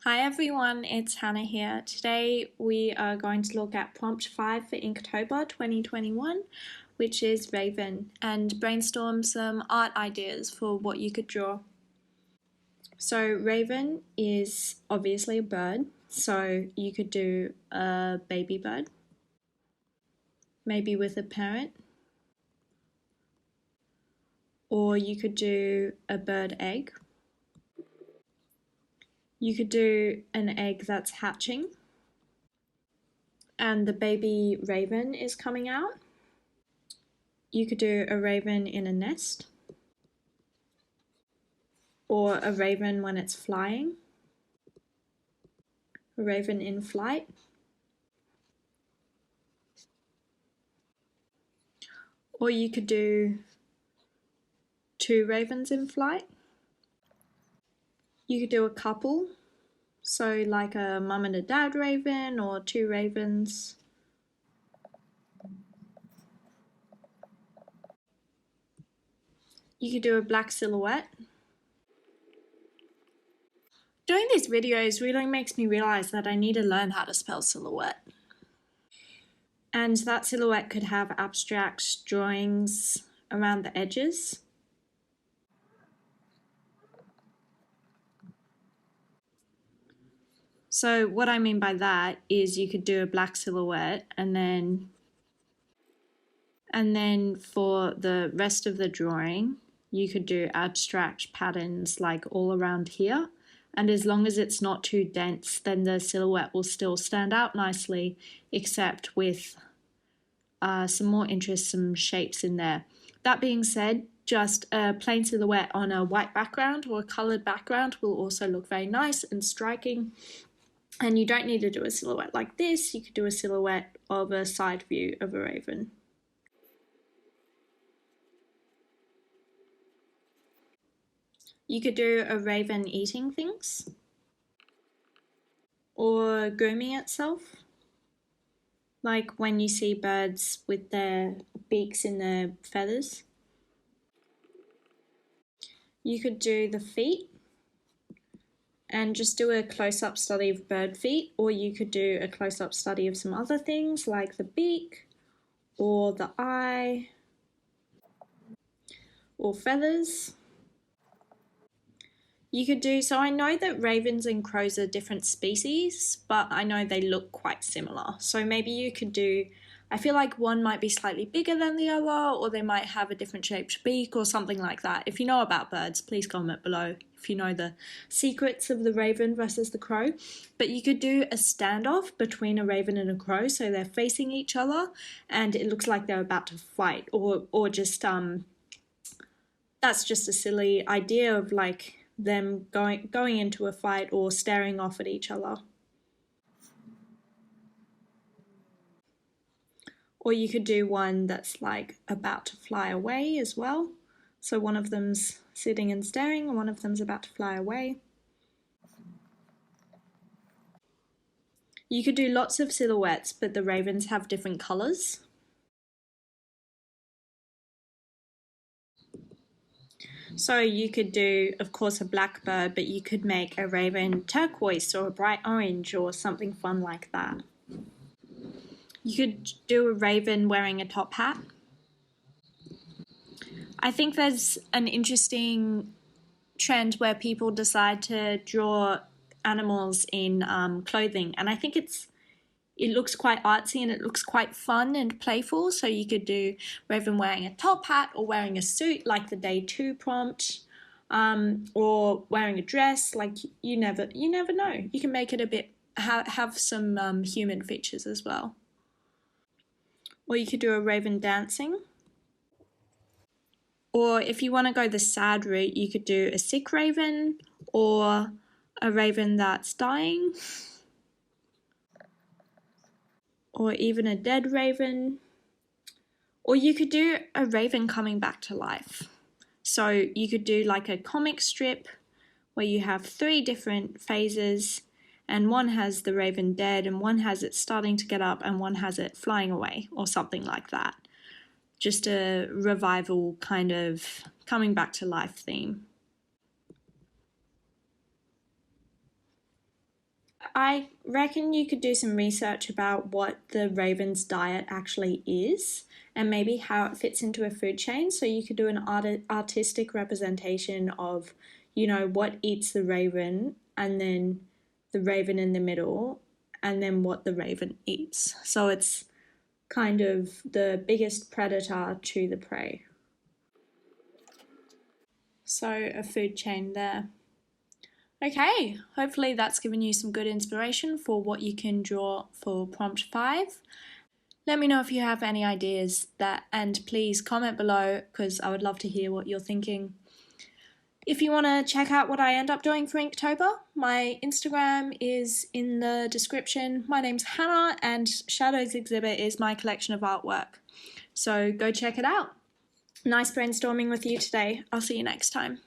Hi everyone, it's Hannah here. Today we are going to look at prompt 5 for Inktober 2021, which is Raven, and brainstorm some art ideas for what you could draw. So Raven is obviously a bird, so you could do a baby bird, maybe with a parent, or you could do a bird egg. You could do an egg that's hatching, and the baby raven is coming out. You could do a raven in a nest, or a raven when it's flying, a raven in flight, or you could do 2 ravens in flight. You could do a couple, so like a mum and a dad raven, or 2 ravens. You could do a black silhouette. Doing these videos really makes me realize that I need to learn how to spell silhouette. And that silhouette could have abstract drawings around the edges. So what I mean by that is you could do a black silhouette and then for the rest of the drawing you could do abstract patterns like all around here, and as long as it's not too dense then the silhouette will still stand out nicely, except with some more interesting shapes in there. That being said, just a plain silhouette on a white background or a coloured background will also look very nice and striking. And you don't need to do a silhouette like this, you could do a silhouette of a side view of a raven. You could do a raven eating things, or grooming itself, like when you see birds with their beaks in their feathers. You could do the feet, and just do a close-up study of bird feet, or you could do a close-up study of some other things like the beak, or the eye, or feathers. You could do, so I know that ravens and crows are different species, but I know they look quite similar. So maybe you could do, I feel like one might be slightly bigger than the other, or they might have a different shaped beak or something like that. If you know about birds, please comment below if you know the secrets of the raven versus the crow. But you could do a standoff between a raven and a crow, so they're facing each other and it looks like they're about to fight, or just that's just a silly idea of like them going into a fight or staring off at each other. Or you could do one that's like about to fly away as well. So one of them's sitting and staring and one of them's about to fly away. You could do lots of silhouettes, but the ravens have different colours. So you could do, of course, a black bird, but you could make a raven turquoise or a bright orange or something fun like that. You could do a raven wearing a top hat. I think there's an interesting trend where people decide to draw animals in clothing, and I think it looks quite artsy and it looks quite fun and playful. So you could do raven wearing a top hat or wearing a suit like the day 2 prompt, or wearing a dress. Like you never know. You can make it a bit have some human features as well. Or you could do a raven dancing. Or if you want to go the sad route, you could do a sick raven or a raven that's dying, or even a dead raven. Or you could do a raven coming back to life. So you could do like a comic strip where you have 3 different phases, and one has the raven dead, and one has it starting to get up, and one has it flying away, or something like that. Just a revival kind of coming back to life theme. I reckon you could do some research about what the raven's diet actually is and maybe how it fits into a food chain. So you could do an artistic representation of, what eats the raven, and then the raven in the middle, and then what the raven eats. So it's kind of the biggest predator to the prey. So a food chain there. Okay, hopefully that's given you some good inspiration for what you can draw for prompt 5. Let me know if you have any ideas and please comment below because I would love to hear what you're thinking. If you want to check out what I end up doing for Inktober, my Instagram is in the description. My name's Hannah and Shadows Exhibit is my collection of artwork. So go check it out. Nice brainstorming with you today. I'll see you next time.